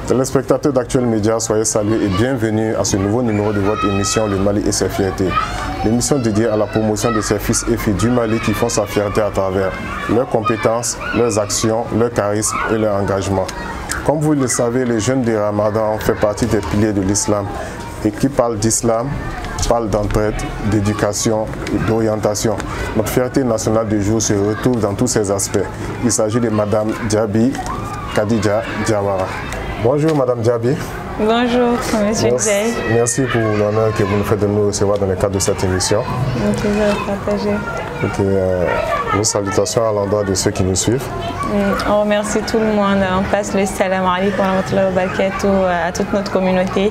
Téléspectateurs d'Actuel Média, soyez salués et bienvenue à ce nouveau numéro de votre émission Le Mali et ses fiertés. L'émission dédiée à la promotion de ces fils et filles du Mali qui font sa fierté à travers leurs compétences, leurs actions, leur charisme et leur engagement. Comme vous le savez, les jeunes du Ramadan font partie des piliers de l'islam et qui parlent d'islam, parlent d'entraide, d'éducation et d'orientation. Notre fierté nationale du jour se retrouve dans tous ces aspects. Il s'agit de Madame Diaby Khadija Diawara. Bonjour Madame Diaby. Bonjour Monsieur Jay. Merci pour l'honneur que vous nous faites de nous recevoir dans le cadre de cette émission. Un plaisir de partager. Nos salutations à l'endroit de ceux qui nous suivent. On remercie tout le monde. On passe le salam alaikum wa rahmatullahi wa barakatuh à toute notre communauté.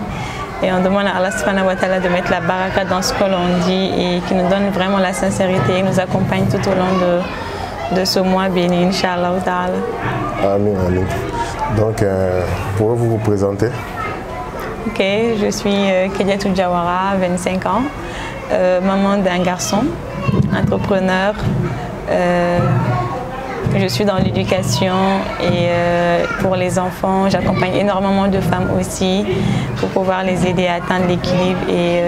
Et on demande à Allah subhanahu wa ta'ala de mettre la baraka dans ce que l'on dit et qui nous donne vraiment la sincérité et nous accompagne tout au long de ce mois béni, Inch'Allah ta'ala. Amin, amin. Donc, pouvez-vous vous présenter? Ok, je suis Khadijatou Diawara, 25 ans, maman d'un garçon, entrepreneur. Je suis dans l'éducation et pour les enfants, j'accompagne énormément de femmes aussi pour pouvoir les aider à atteindre l'équilibre et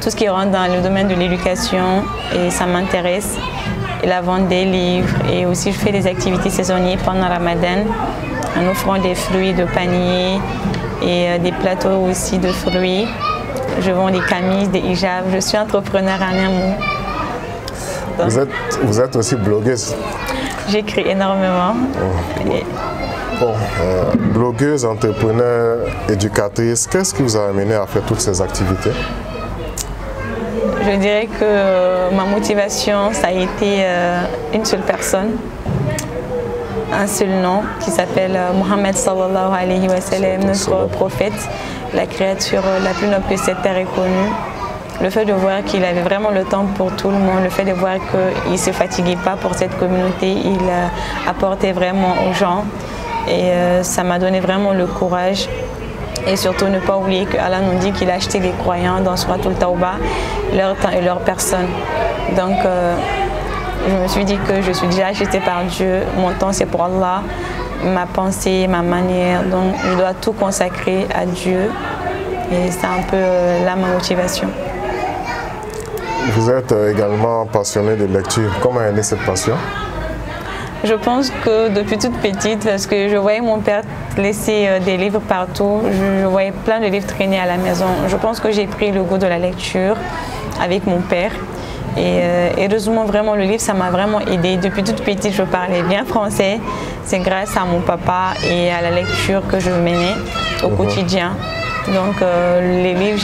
tout ce qui rentre dans le domaine de l'éducation et ça m'intéresse. Et la vente des livres et aussi je fais des activités saisonnières pendant Ramadan en offrant des fruits de panier et des plateaux aussi de fruits. Je vends des camises, des hijabs, je suis entrepreneur en un mot. Vous êtes aussi blogueuse? J'écris énormément. Blogueuse, entrepreneur, éducatrice, qu'est-ce qui vous a amené à faire toutes ces activités? Je dirais que ma motivation, ça a été une seule personne, un seul nom qui s'appelle Mohammed sallallahu alayhi wa sallam, notre prophète, la créature la plus noble que cette terre est connue. Le fait de voir qu'il avait vraiment le temps pour tout le monde, le fait de voir qu'il ne se fatiguait pas pour cette communauté, il apportait vraiment aux gens et ça m'a donné vraiment le courage. Et surtout ne pas oublier qu'Allah nous dit qu'il a acheté les croyants dans Souratul Tawbah, leur temps et leur personne. Donc je me suis dit que je suis déjà achetée par Dieu, mon temps c'est pour Allah, ma pensée, ma manière, donc je dois tout consacrer à Dieu et c'est un peu là ma motivation. Vous êtes également passionnée de lecture, comment est née cette passion? Je pense que depuis toute petite, parce que je voyais mon père laisser des livres partout, je voyais plein de livres traîner à la maison. Je pense que j'ai pris le goût de la lecture avec mon père. Et heureusement, vraiment, le livre, ça m'a vraiment aidée. Depuis toute petite, je parlais bien français. C'est grâce à mon papa et à la lecture que je menais au quotidien. Donc, les livres,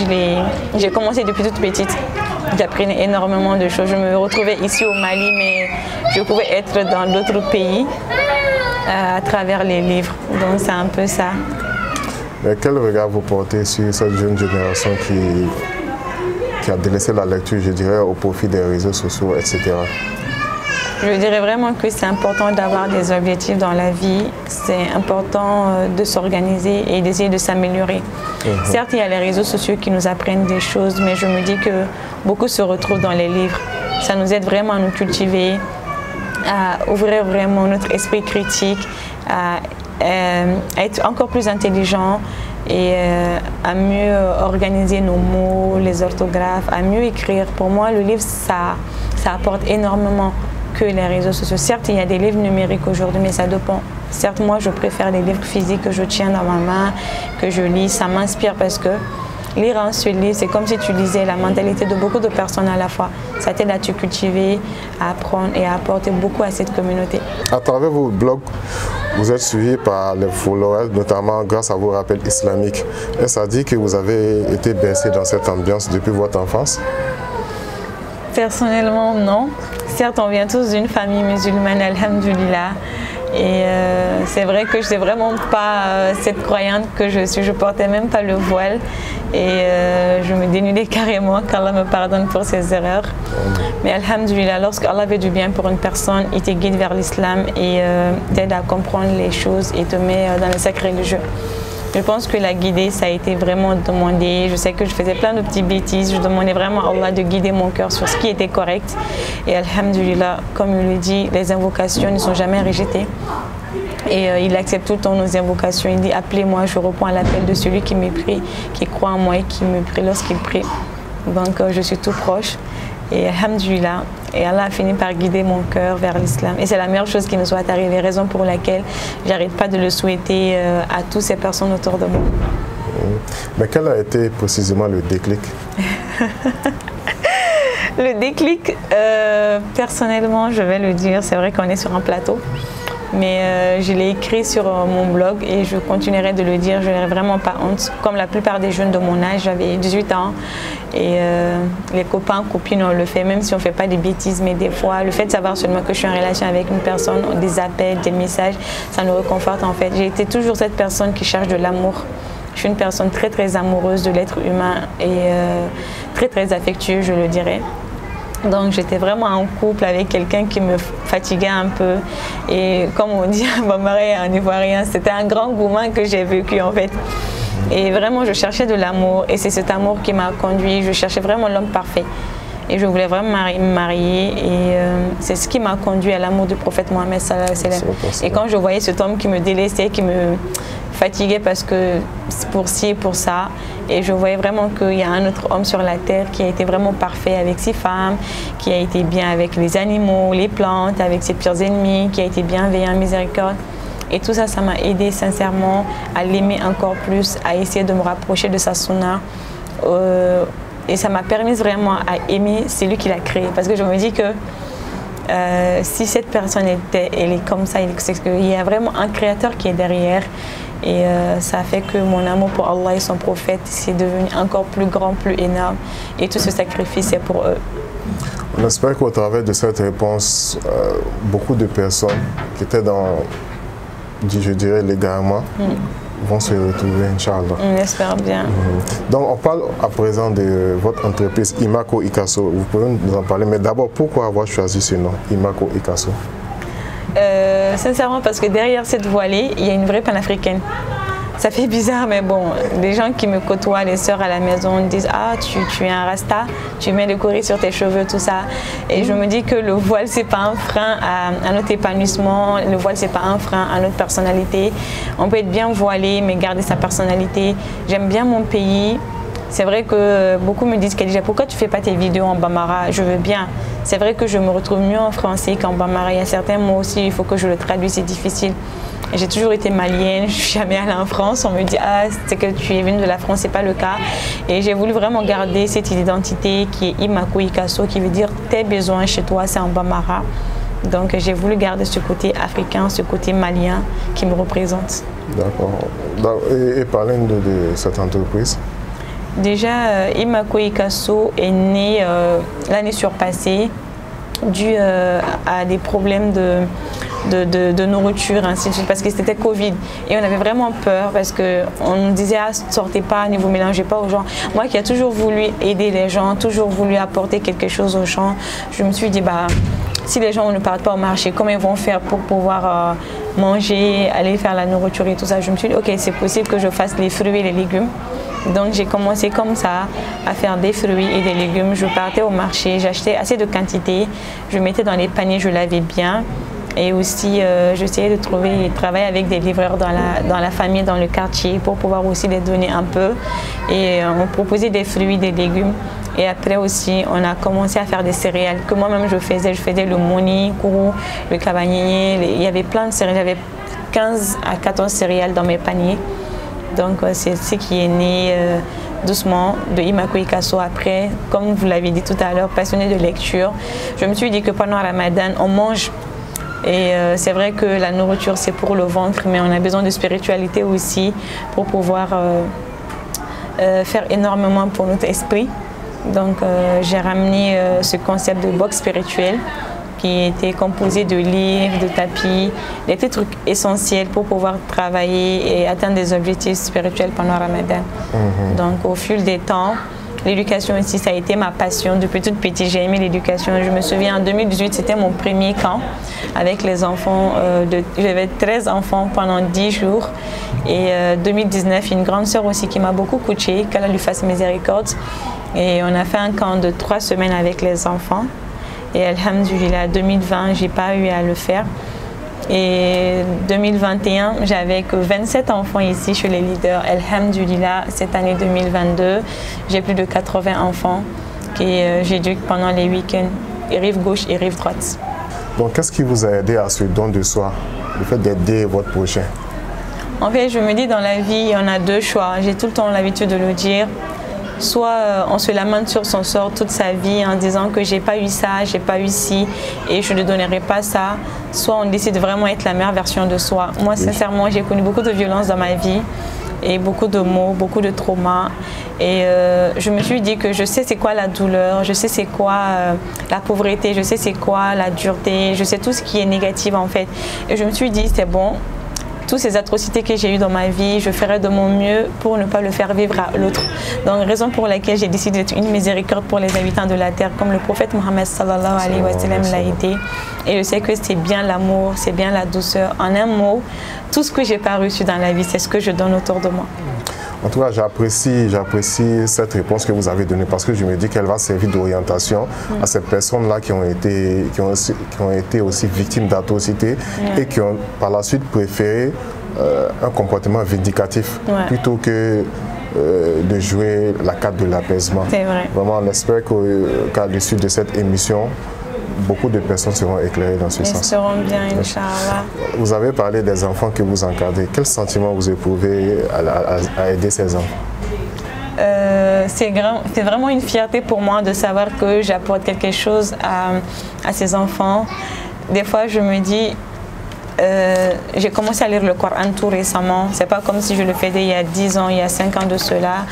j'ai commencé depuis toute petite. J'apprenais énormément de choses. Je me retrouvais ici au Mali, mais je pouvais être dans d'autres pays à travers les livres. Donc c'est un peu ça. Mais quel regard vous portez sur cette jeune génération qui a délaissé la lecture, je dirais, au profit des réseaux sociaux, etc.? Je dirais vraiment que c'est important d'avoir des objectifs dans la vie. C'est important de s'organiser et d'essayer de s'améliorer. Certes, il y a les réseaux sociaux qui nous apprennent des choses, mais je me dis que beaucoup se retrouvent dans les livres. Ça nous aide vraiment à nous cultiver, à ouvrir vraiment notre esprit critique, à être encore plus intelligent et à mieux organiser nos mots, les orthographes, à mieux écrire. Pour moi, le livre, ça apporte énormément que les réseaux sociaux. Certes, il y a des livres numériques aujourd'hui, mais ça dépend. Certes, moi, je préfère les livres physiques que je tiens dans ma main, que je lis. Ça m'inspire parce que lire un seul livre, c'est comme si tu lisais la mentalité de beaucoup de personnes à la fois. Ça t'aide à te cultiver, à apprendre et à apporter beaucoup à cette communauté. À travers vos blogs, vous êtes suivi par les followers, notamment grâce à vos rappels islamiques. Est-ce à dire que vous avez été bercé dans cette ambiance depuis votre enfance? Personnellement, non. Certes, on vient tous d'une famille musulmane, alhamdoulilah. Et c'est vrai que je n'étais vraiment pas cette croyante que je suis. Je ne portais même pas le voile. Et je me dénudais carrément qu'Allah me pardonne pour ses erreurs. Mais alhamdoulilah, lorsque Allah veut du bien pour une personne, il te guide vers l'islam et t'aide à comprendre les choses et te met dans le sacré religieux. Je pense que la guider, ça a été vraiment demandé. Je sais que je faisais plein de petites bêtises. Je demandais vraiment à Allah de guider mon cœur sur ce qui était correct. Et alhamdoulilah, comme il le dit, les invocations ne sont jamais rejetées. Et il accepte tout le temps nos invocations. Il dit, appelez-moi, je réponds à l'appel de celui qui me prie, qui croit en moi et qui me prie lorsqu'il prie. Donc je suis tout proche. Et alhamdoulilah, et Allah a fini par guider mon cœur vers l'islam. Et c'est la meilleure chose qui nous soit arrivée, raison pour laquelle j'arrête pas de le souhaiter à toutes ces personnes autour de moi. Mais quel a été précisément le déclic? Le déclic, personnellement, je vais le dire, c'est vrai qu'on est sur un plateau. Mais je l'ai écrit sur mon blog et je continuerai de le dire, je n'ai vraiment pas honte. Comme la plupart des jeunes de mon âge, j'avais 18 ans et les copains, copines, on le fait, même si on ne fait pas des bêtises, mais des fois, le fait de savoir seulement que je suis en relation avec une personne, des appels, des messages, ça nous réconforte en fait. J'ai été toujours cette personne qui cherche de l'amour. Je suis une personne très très amoureuse de l'être humain et très très affectueuse, je le dirais. Donc j'étais vraiment en couple avec quelqu'un qui me fatiguait un peu et comme on dit en Bambara en ivoirien, c'était un grand gourmand que j'ai vécu en fait. Et vraiment je cherchais de l'amour et c'est cet amour qui m'a conduit, je cherchais vraiment l'homme parfait. Et je voulais vraiment me marier et c'est ce qui m'a conduit à l'amour du prophète Mohammed sallallahu alayhi wa sallam. Et quand je voyais cet homme qui me délaissait, qui me fatiguait parce que pour ci et pour ça, et je voyais vraiment qu'il y a un autre homme sur la terre qui a été vraiment parfait avec ses femmes, qui a été bien avec les animaux, les plantes, avec ses pires ennemis, qui a été bienveillant, miséricorde. Et tout ça, ça m'a aidé sincèrement à l'aimer encore plus, à essayer de me rapprocher de sa sunna. Et ça m'a permis vraiment à aimer celui qui l'a créé. Parce que je me dis que si cette personne elle est comme ça, c'est qu'il y a vraiment un créateur qui est derrière. Et ça a fait que mon amour pour Allah et son prophète c'est devenu encore plus grand, plus énorme. Et tout ce sacrifice est pour eux. On espère qu'au travers de cette réponse, beaucoup de personnes qui étaient dans, je dirais, l'égarement, vont se retrouver, Inch'Allah. On espère bien. Donc, on parle à présent de votre entreprise Imako Ikasso. Vous pouvez nous en parler, mais d'abord, pourquoi avoir choisi ce nom, Imako Ikasso? Sincèrement, parce que derrière cette voilée, il y a une vraie panafricaine. Ça fait bizarre, mais bon, les gens qui me côtoient, les sœurs à la maison, disent « Ah, tu es un rasta, tu mets le courrier sur tes cheveux, tout ça. » Et je me dis que le voile, c'est pas un frein à notre épanouissement, le voile, c'est pas un frein à notre personnalité. On peut être bien voilé, mais garder sa personnalité. J'aime bien mon pays. C'est vrai que beaucoup me disent « Pourquoi tu ne fais pas tes vidéos en Bambara ?» Je veux bien. C'est vrai que je me retrouve mieux en français qu'en Bambara. Il y a certains mots aussi, il faut que je le traduise, c'est difficile. J'ai toujours été malienne, je suis jamais allée en France. On me dit « Ah, c'est que tu es venue de la France », ce n'est pas le cas. Et j'ai voulu vraiment garder cette identité qui est Imako Ikasso, qui veut dire « tes besoins chez toi, c'est en Bambara ». Donc j'ai voulu garder ce côté africain, ce côté malien qui me représente. D'accord. Et parlons de cette entreprise. Déjà, Imako Ikasso est né l'année surpassée dû à des problèmes de nourriture, ainsi de suite, parce que c'était Covid. Et on avait vraiment peur parce qu'on nous disait « Ah, sortez pas, ne vous mélangez pas aux gens ». Moi qui ai toujours voulu aider les gens, toujours voulu apporter quelque chose aux gens, je me suis dit bah, si les gens ne partent pas au marché, comment ils vont faire pour pouvoir manger, aller faire la nourriture et tout ça. Je me suis dit ok, c'est possible que je fasse les fruits et les légumes. Donc j'ai commencé comme ça à faire des fruits et des légumes. Je partais au marché, j'achetais assez de quantité, je mettais dans les paniers, je lavais bien. Et aussi, j'essayais de travailler avec des livreurs dans la famille, dans le quartier, pour pouvoir aussi les donner un peu. Et on proposait des fruits, des légumes. Et après aussi, on a commencé à faire des céréales que moi-même je faisais. Je faisais le moni, kourou, le kabagné. Il y avait plein de céréales. J'avais 15 à 14 céréales dans mes paniers. Donc c'est ce qui est né doucement de Imako Ikasso. Après, comme vous l'avez dit tout à l'heure, passionnée de lecture, je me suis dit que pendant Ramadan, on mange. Et c'est vrai que la nourriture c'est pour le ventre, mais on a besoin de spiritualité aussi pour pouvoir faire énormément pour notre esprit. Donc j'ai ramené ce concept de box spirituel qui était composé de livres, de tapis, des petits trucs essentiels pour pouvoir travailler et atteindre des objectifs spirituels pendant Ramadan. Donc au fil des temps, l'éducation aussi, ça a été ma passion. Depuis toute petite, j'ai aimé l'éducation. Je me souviens, en 2018, c'était mon premier camp avec les enfants. J'avais 13 enfants pendant 10 jours. Et 2019, une grande sœur aussi qui m'a beaucoup coachée, qu'Allah lui fasse miséricorde. Et on a fait un camp de 3 semaines avec les enfants. Et alhamdoulilah, 2020, j'ai pas eu à le faire. Et 2021, j'avais que 27 enfants ici chez les leaders. Alhamdoulilah, cette année 2022, j'ai plus de 80 enfants que j'éduque pendant les week-ends, rive gauche et rive droite. Donc, qu'est-ce qui vous a aidé à ce don de soi, le fait d'aider votre prochain? En fait, je me dis dans la vie, on a 2 choix. J'ai tout le temps l'habitude de le dire. Soit on se lamente sur son sort toute sa vie en disant que j'ai pas eu ça, j'ai pas eu ci et je ne donnerai pas ça. Soit on décide de vraiment être la meilleure version de soi. Moi, sincèrement, j'ai connu beaucoup de violence dans ma vie et beaucoup de maux, beaucoup de traumas. Et je me suis dit que je sais c'est quoi la douleur, je sais c'est quoi la pauvreté, je sais c'est quoi la dureté, je sais tout ce qui est négatif en fait. Et je me suis dit c'est bon. Toutes ces atrocités que j'ai eues dans ma vie, je ferai de mon mieux pour ne pas le faire vivre à l'autre. Donc, raison pour laquelle j'ai décidé d'être une miséricorde pour les habitants de la terre, comme le prophète Mohammed sallallahu alayhi wa sallam l'a été. Et je sais que c'est bien l'amour, c'est bien la douceur. En un mot, tout ce que j'ai pas reçu dans la vie, c'est ce que je donne autour de moi. En tout cas, j'apprécie cette réponse que vous avez donnée parce que je me dis qu'elle va servir d'orientation à ces personnes-là qui ont été aussi victimes d'atrocités et qui ont par la suite préféré un comportement vindicatif plutôt que de jouer la carte de l'apaisement. C'est vrai. Vraiment, on espère qu'à l'issue de cette émission, beaucoup de personnes seront éclairées dans ce sens. Ils seront bien, Inch'Allah. Vous avez parlé des enfants que vous encadrez. Quel sentiment vous éprouvez à aider ces enfants? C'est vraiment une fierté pour moi de savoir que j'apporte quelque chose à ces enfants. Des fois, je me dis, j'ai commencé à lire le Coran tout récemment. C'est pas comme si je le faisais il y a 10 ans, il y a 5 ans de cela.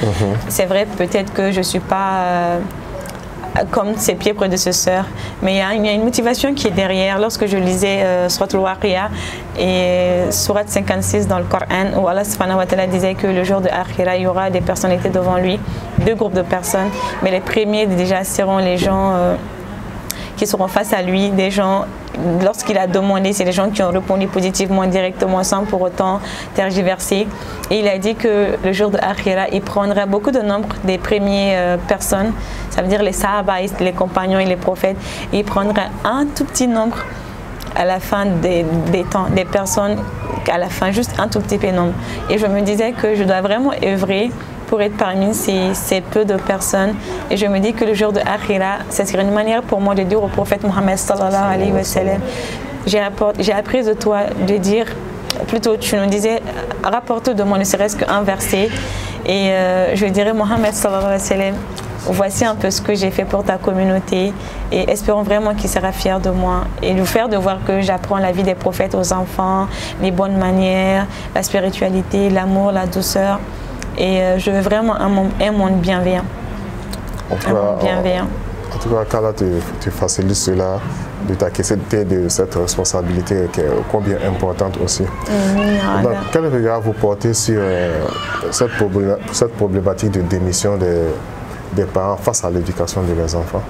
C'est vrai, peut-être que je suis pas comme ses pieds prédécesseurs, mais il y a une motivation qui est derrière. Lorsque je lisais Surat al-Waqi'a et Surat 56 dans le Coran, où Allah subhanahu wa ta'ala disait que le jour de Akhira, il y aura des personnalités devant lui, 2 groupes de personnes, mais les premiers déjà seront les gens qui seront face à lui, des gens, lorsqu'il a demandé, c'est des gens qui ont répondu positivement, directement, sans pour autant tergiverser. Et il a dit que le jour de Akhira, il prendra beaucoup de nombre des premières personnes, ça veut dire les Sahaba, les compagnons et les prophètes, et il prendra un tout petit nombre à la fin des temps, des personnes, à la fin, juste un tout petit peu nombre. Et je me disais que je dois vraiment œuvrer pour être parmi ces peu de personnes. Et je me dis que le jour de Akhira, ce serait une manière pour moi de dire au prophète Mohammed sallallahu alayhi wa sallam, j'ai appris de toi de dire, plutôt tu nous disais, rapporte de moi ne serait-ce qu'un verset. Et je dirais Mohammed sallallahu alayhi wa sallam, voici un peu ce que j'ai fait pour ta communauté et espérons vraiment qu'il sera fier de moi et nous faire de voir que j'apprends la vie des prophètes aux enfants, les bonnes manières, la spiritualité, l'amour, la douceur. Et je veux vraiment un monde bienveillant. En tout cas, qu'Allah te facilite cela, de t'acquitter de cette responsabilité qui est combien importante aussi. Donc, quel regard vous portez sur cette problématique de démission des parents face à l'éducation de leurs enfants?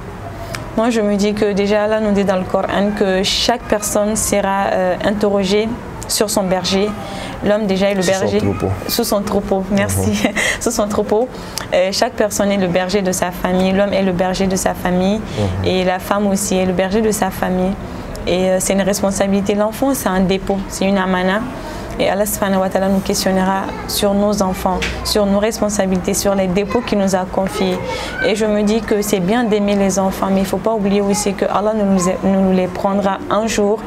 Moi, je me dis que déjà, Allah nous dit dans le Coran que chaque personne sera interrogée sur son berger. L'homme déjà est le berger. Sous son troupeau, merci. Sous son troupeau. Chaque personne est le berger de sa famille. L'homme est le berger de sa famille. Et la femme aussi est le berger de sa famille. Et c'est une responsabilité. L'enfant, c'est un dépôt, c'est une amana. Et Allah subhanahu wa ta'ala nous questionnera sur nos enfants, sur nos responsabilités, sur les dépôts qu'il nous a confiés. Et je me dis que c'est bien d'aimer les enfants, mais il ne faut pas oublier aussi que Allah nous les prendra un jour.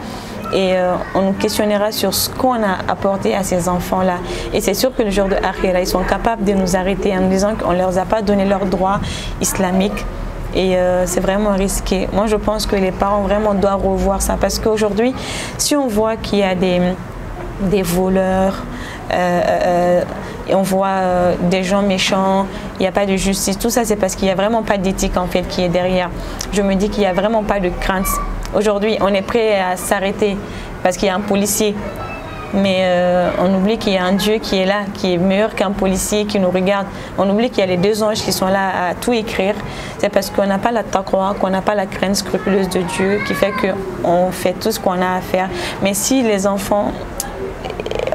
Et on nous questionnera sur ce qu'on a apporté à ces enfants-là. Et c'est sûr que le jour de Akhira, ils sont capables de nous arrêter en nous disant qu'on ne leur a pas donné leurs droits islamiques. Et c'est vraiment risqué. Moi, je pense que les parents vraiment doivent revoir ça. Parce qu'aujourd'hui, si on voit qu'il y a des voleurs, et on voit des gens méchants, il n'y a pas de justice, tout ça c'est parce qu'il n'y a vraiment pas d'éthique en fait qui est derrière. Je me dis qu'il n'y a vraiment pas de crainte Aujourd'hui, on est prêt à s'arrêter parce qu'il y a un policier. Mais on oublie qu'il y a un Dieu qui est là, qui est meilleur qu'un policier qui nous regarde. On oublie qu'il y a les deux anges qui sont là à tout écrire. C'est parce qu'on n'a pas la taqwa, qu'on n'a pas la crainte scrupuleuse de Dieu qui fait qu'on fait tout ce qu'on a à faire. Mais si les enfants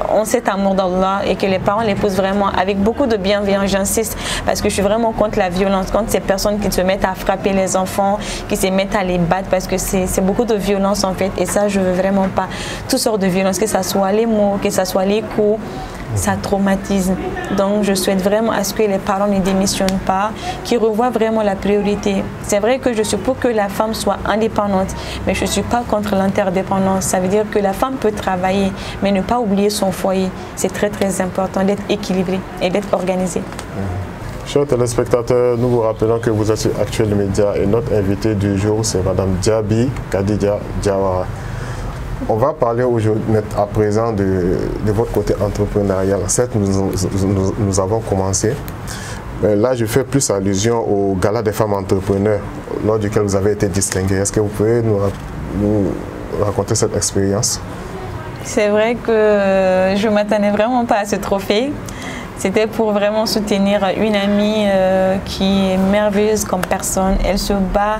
ont cet amour d'Allah et que les parents les posent vraiment avec beaucoup de bienveillance, j'insiste, parce que je suis vraiment contre la violence, contre ces personnes qui se mettent à frapper les enfants, qui se mettent à les battre, parce que c'est beaucoup de violence en fait, et ça je veux vraiment pas. Toutes sortes de violences, que ce soit les mots, que ce soit les coups, ça traumatise. Donc je souhaite vraiment à ce que les parents ne démissionnent pas, qu'ils revoient vraiment la priorité. C'est vrai que je suis pour que la femme soit indépendante, mais je ne suis pas contre l'interdépendance. Ça veut dire que la femme peut travailler, mais ne pas oublier son foyer. C'est très très important d'être équilibré et d'être organisé. Chers téléspectateurs, nous vous rappelons que vous êtes sur Actuel Média et notre invitée du jour c'est Madame Djaby Khadija Diawara. On va parler aujourd'hui, à présent, de votre côté entrepreneurial. Certes, nous avons commencé, mais là, je fais plus allusion au gala des femmes entrepreneurs, lors duquel vous avez été distinguée. Est-ce que vous pouvez nous raconter cette expérience? C'est vrai que je ne m'attendais vraiment pas à ce trophée. C'était pour vraiment soutenir une amie qui est merveilleuse comme personne. Elle se bat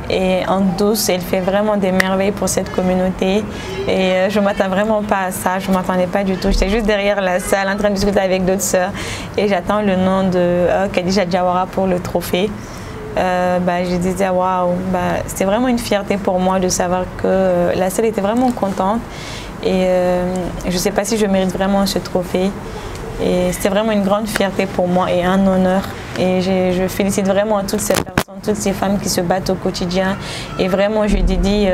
et en douce, elle fait vraiment des merveilles pour cette communauté. Et je ne m'attends vraiment pas à ça, je ne m'attendais pas du tout. J'étais juste derrière la salle en train de discuter avec d'autres sœurs et j'attends le nom de Khadija Diawara pour le trophée. Je disais waouh, c'était vraiment une fierté pour moi de savoir que la salle était vraiment contente. Et je ne sais pas si je mérite vraiment ce trophée. Et c'était vraiment une grande fierté pour moi et un honneur. Et je félicite vraiment toutes ces personnes, toutes ces femmes qui se battent au quotidien. Et vraiment, je dédie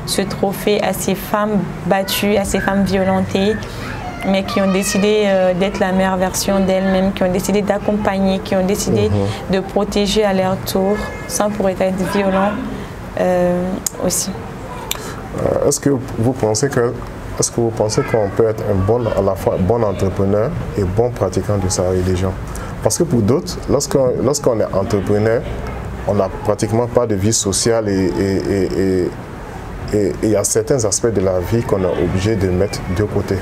ce trophée à ces femmes battues, à ces femmes violentées, mais qui ont décidé d'être la meilleure version d'elles-mêmes, qui ont décidé d'accompagner, qui ont décidé de protéger à leur tour, sans pour être violents aussi. Est-ce que vous pensez qu'on peut être à la fois bon entrepreneur et bon pratiquant de sa religion? Parce que pour d'autres, lorsqu'on est entrepreneur, on n'a pratiquement pas de vie sociale et il y a certains aspects de la vie qu'on est obligé de mettre de côté.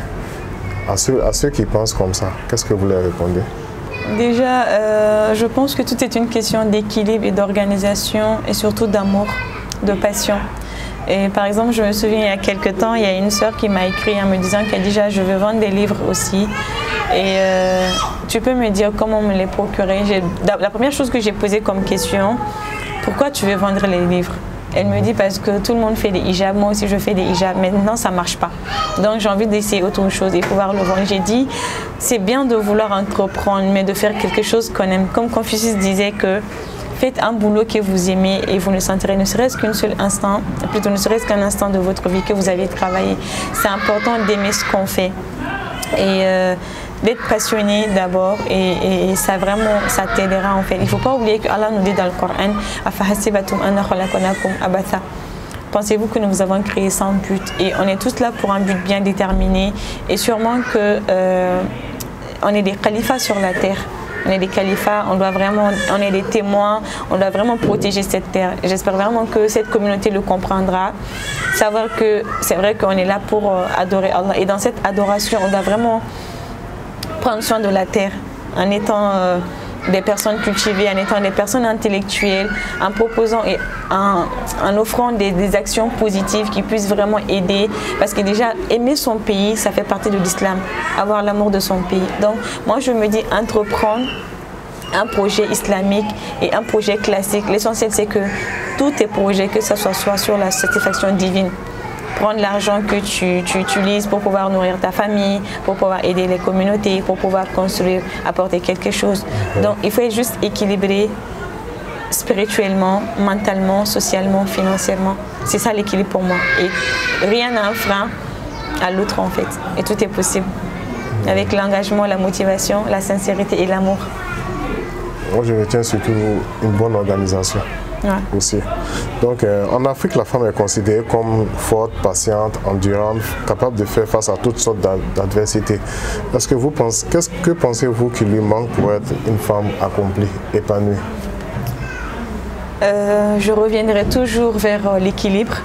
À ceux qui pensent comme ça, qu'est-ce que vous leur répondez? Déjà, je pense que tout est une question d'équilibre et d'organisation et surtout d'amour, de passion. Et par exemple, je me souviens il y a quelques temps, il y a une sœur qui m'a écrit en me disant qu'elle dit je veux vendre des livres aussi. Et tu peux me dire comment me les procurer? La première chose que j'ai posée comme question, pourquoi tu veux vendre les livres? Elle me dit parce que tout le monde fait des hijabs, moi aussi je fais des hijabs, maintenant ça ne marche pas. Donc j'ai envie d'essayer autre chose et pouvoir le vendre. J'ai dit, c'est bien de vouloir entreprendre, mais de faire quelque chose qu'on aime. Comme Confucius disait que faites un boulot que vous aimez et vous ne sentirez ne serait-ce qu'un seul instant, plutôt ne serait-ce qu'un instant de votre vie que vous avez travaillé. C'est important d'aimer ce qu'on fait et d'être passionné d'abord et ça vraiment, ça t'aidera en fait. Il ne faut pas oublier que Allah nous dit dans le Coran « Pensez-vous que nous vous avons créé sans but ?» Et on est tous là pour un but bien déterminé et sûrement que on est des califas sur la terre. On est des califats, on est des témoins, on doit vraiment protéger cette terre. J'espère vraiment que cette communauté le comprendra. Savoir que c'est vrai qu'on est là pour adorer Allah. Et dans cette adoration, on doit vraiment prendre soin de la terre en étant des personnes cultivées, en étant des personnes intellectuelles, en proposant et en offrant des actions positives qui puissent vraiment aider. Parce que déjà, aimer son pays, ça fait partie de l'islam, avoir l'amour de son pays. Donc, moi, je me dis entreprendre un projet islamique et un projet classique. L'essentiel, c'est que tous tes projets, que ce soit sur la satisfaction divine, prendre l'argent que tu utilises pour pouvoir nourrir ta famille, pour pouvoir aider les communautés, pour pouvoir construire, apporter quelque chose. Donc il faut être juste équilibré spirituellement, mentalement, socialement, financièrement. C'est ça l'équilibre pour moi. Et rien n'a un frein à l'autre en fait. Et tout est possible. Avec l'engagement, la motivation, la sincérité et l'amour. Moi je retiens surtout une bonne organisation. Ouais. Aussi. Donc en Afrique, la femme est considérée comme forte, patiente, endurante, capable de faire face à toutes sortes d'adversités. Que pensez-vous qu'il lui manque pour être une femme accomplie, épanouie? Je reviendrai toujours vers l'équilibre.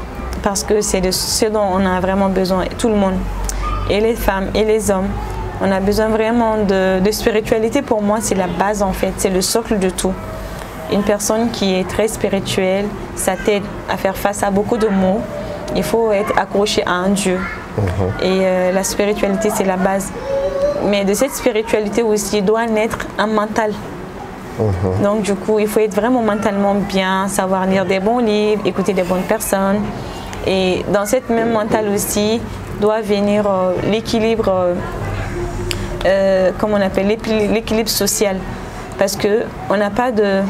parce que c'est ce dont on a vraiment besoin, tout le monde, et les femmes et les hommes. On a besoin vraiment de spiritualité. Pour moi, c'est la base en fait, c'est le socle de tout. Une personne qui est très spirituelle, ça t'aide à faire face à beaucoup de maux. Il faut être accroché à un Dieu. Et la spiritualité, c'est la base. Mais de cette spiritualité aussi, doit naître un mental. Donc du coup, il faut être vraiment mentalement bien, savoir lire des bons livres, écouter des bonnes personnes. Et dans cette même mentale aussi, doit venir l'équilibre, comment on appelle, l'équilibre social. Parce qu'on n'a pas de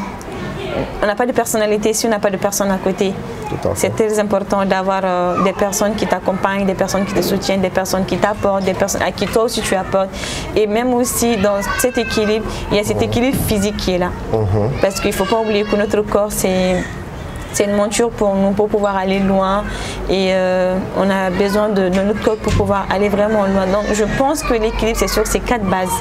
personnalité si on n'a pas de personne à côté. C'est très important d'avoir des personnes qui t'accompagnent, des personnes qui te soutiennent, des personnes qui t'apportent, des personnes à qui toi aussi tu apportes. Et même aussi dans cet équilibre, il y a cet équilibre physique qui est là. Parce qu'il ne faut pas oublier que notre corps, c'est une monture pour nous, pour pouvoir aller loin. Et on a besoin de notre corps pour pouvoir aller vraiment loin. Donc je pense que l'équilibre, c'est sur ces 4 bases.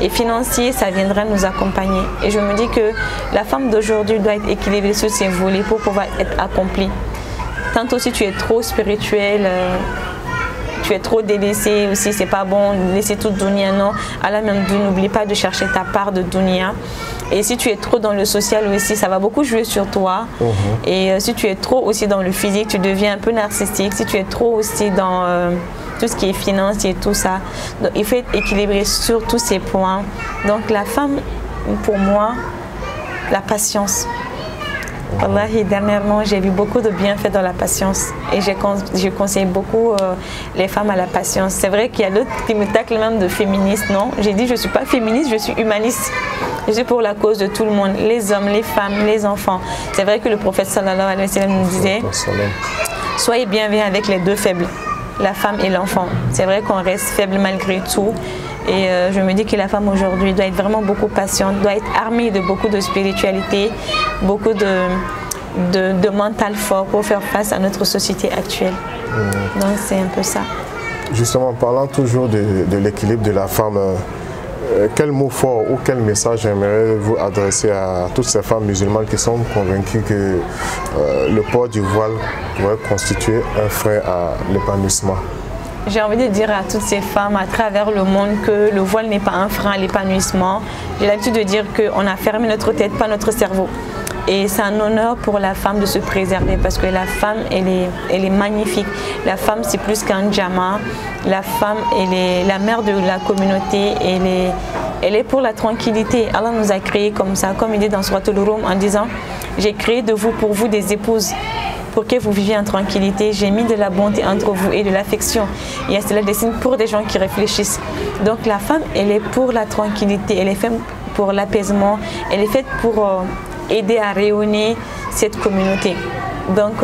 Et financier, ça viendra nous accompagner. Et je me dis que la femme d'aujourd'hui doit être équilibrée sur ses volets pour pouvoir être accomplie. Tantôt si tu es trop spirituel, tu es trop délaissé aussi, c'est pas bon, laisser tout dunya, non. Allah même dit, n'oublie pas de chercher ta part de dunya. Et si tu es trop dans le social aussi, ça va beaucoup jouer sur toi. Et si tu es trop aussi dans le physique, tu deviens un peu narcissique. Si tu es trop aussi dans tout ce qui est financier et tout ça, donc, il faut être équilibré sur tous ces points. Donc la femme, pour moi, la patience. Wallahi, dernièrement, j'ai vu beaucoup de bienfaits dans la patience et je conseille beaucoup les femmes à la patience. C'est vrai qu'il y a d'autres qui me taclent même de féministe, non? J'ai dit je ne suis pas féministe, je suis humaniste. Je suis pour la cause de tout le monde, les hommes, les femmes, les enfants. C'est vrai que le prophète sallallahu alayhi wa sallam nous disait soyez bienveillants avec les deux faibles, la femme et l'enfant. C'est vrai qu'on reste faible malgré tout. Et je me dis que la femme aujourd'hui doit être vraiment beaucoup patiente, doit être armée de beaucoup de spiritualité, beaucoup de mental fort pour faire face à notre société actuelle. Donc c'est un peu ça. Justement, parlant toujours de l'équilibre de la femme, quel mot fort ou quel message aimeriez-vous adresser à toutes ces femmes musulmanes qui sont convaincues que le port du voile pourrait constituer un frein à l'épanouissement? J'ai envie de dire à toutes ces femmes à travers le monde que le voile n'est pas un frein à l'épanouissement. J'ai l'habitude de dire qu'on a fermé notre tête, pas notre cerveau. Et c'est un honneur pour la femme de se préserver parce que la femme, elle est magnifique. La femme, c'est plus qu'un djama. La femme, elle est la mère de la communauté. Elle est pour la tranquillité. Allah nous a créés comme ça, comme il dit dans Souratul Rum en disant « J'ai créé de vous pour vous des épouses. » Pour que vous viviez en tranquillité, j'ai mis de la bonté entre vous et de l'affection. Il y a cela des signes pour des gens qui réfléchissent. Donc la femme, elle est pour la tranquillité, elle est faite pour l'apaisement, elle est faite pour aider à rayonner cette communauté. Donc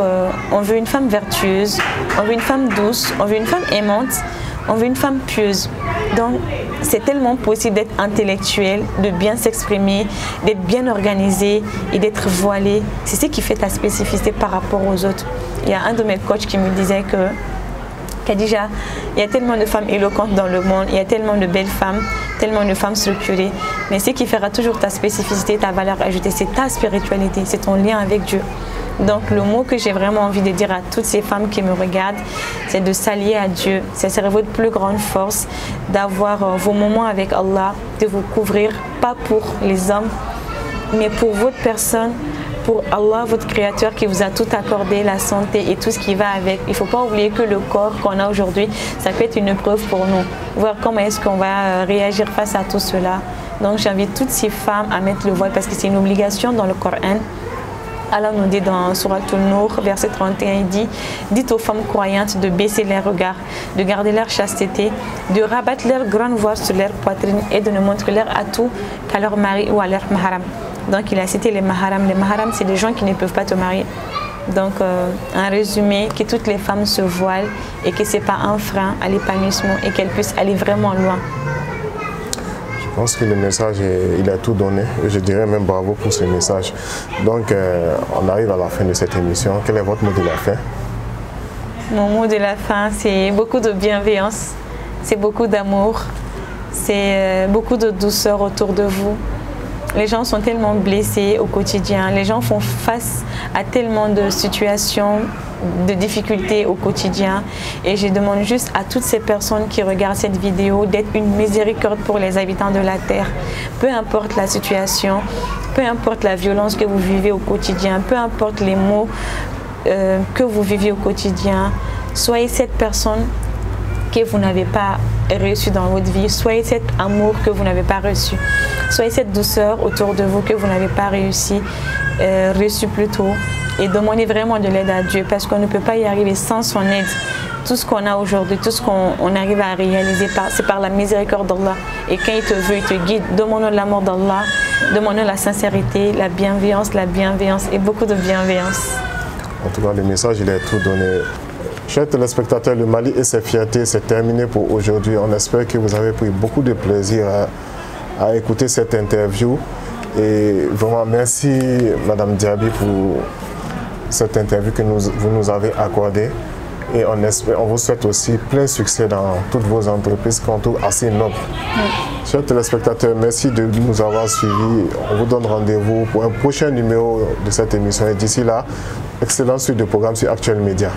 on veut une femme vertueuse, on veut une femme douce, on veut une femme aimante, on veut une femme pieuse. Donc c'est tellement possible d'être intellectuel, de bien s'exprimer, d'être bien organisé et d'être voilé. C'est ce qui fait ta spécificité par rapport aux autres. Il y a un de mes coachs qui me disait que Khadija, il y a tellement de femmes éloquentes dans le monde, il y a tellement de belles femmes, tellement de femmes structurées. Mais ce qui fera toujours ta spécificité, ta valeur ajoutée, c'est ta spiritualité, c'est ton lien avec Dieu. Donc le mot que j'ai vraiment envie de dire à toutes ces femmes qui me regardent, c'est de s'allier à Dieu. Ce serait votre plus grande force d'avoir vos moments avec Allah, de vous couvrir, pas pour les hommes, mais pour votre personne, pour Allah, votre créateur qui vous a tout accordé, la santé et tout ce qui va avec. Il ne faut pas oublier que le corps qu'on a aujourd'hui, ça peut être une épreuve pour nous. Voir comment est-ce qu'on va réagir face à tout cela. Donc j'invite toutes ces femmes à mettre le voile parce que c'est une obligation dans le Coran. Allah nous dit dans Sourate An-Nur, verset 31, il dit « Dites aux femmes croyantes de baisser leurs regards, de garder leur chasteté, de rabattre leur grand voile sur leur poitrine et de ne montrer leur atout qu'à leur mari ou à leur maharam. » Donc il a cité les maharam. Les maharam, c'est des gens qui ne peuvent pas te marier. Donc un résumé, que toutes les femmes se voilent et que ce n'est pas un frein à l'épanouissement et qu'elles puissent aller vraiment loin. Je pense que le message, il a tout donné. Je dirais même bravo pour ce message. Donc, on arrive à la fin de cette émission. Quel est votre mot de la fin? Mon mot de la fin, c'est beaucoup de bienveillance, c'est beaucoup d'amour, c'est beaucoup de douceur autour de vous. Les gens sont tellement blessés au quotidien. Les gens font face à tellement de situations, de difficultés au quotidien. Et je demande juste à toutes ces personnes qui regardent cette vidéo d'être une miséricorde pour les habitants de la terre. Peu importe la situation, peu importe la violence que vous vivez au quotidien, peu importe les maux que vous vivez au quotidien, soyez cette personne que vous n'avez pas reçu dans votre vie, soyez cet amour que vous n'avez pas reçu, soyez cette douceur autour de vous que vous n'avez pas reçu plutôt, et demandez vraiment de l'aide à Dieu, parce qu'on ne peut pas y arriver sans son aide. Tout ce qu'on a aujourd'hui, tout ce qu'on arrive à réaliser, c'est par la miséricorde d'Allah. Et quand il te veut, il te guide. Demandons l'amour d'Allah, demandons la sincérité, la bienveillance et beaucoup de bienveillance. En tout cas, le message, il est tout donné. Chers téléspectateurs, le Mali et ses fiertés, c'est terminé pour aujourd'hui. On espère que vous avez pris beaucoup de plaisir à écouter cette interview. Et vraiment, merci Madame Diaby pour cette interview que vous nous avez accordée. Et on vous souhaite aussi plein succès dans toutes vos entreprises qu'on trouve assez nobles. Chers téléspectateurs, merci de nous avoir suivis. On vous donne rendez-vous pour un prochain numéro de cette émission. Et d'ici là, excellente suite de programmes sur Actuel Média.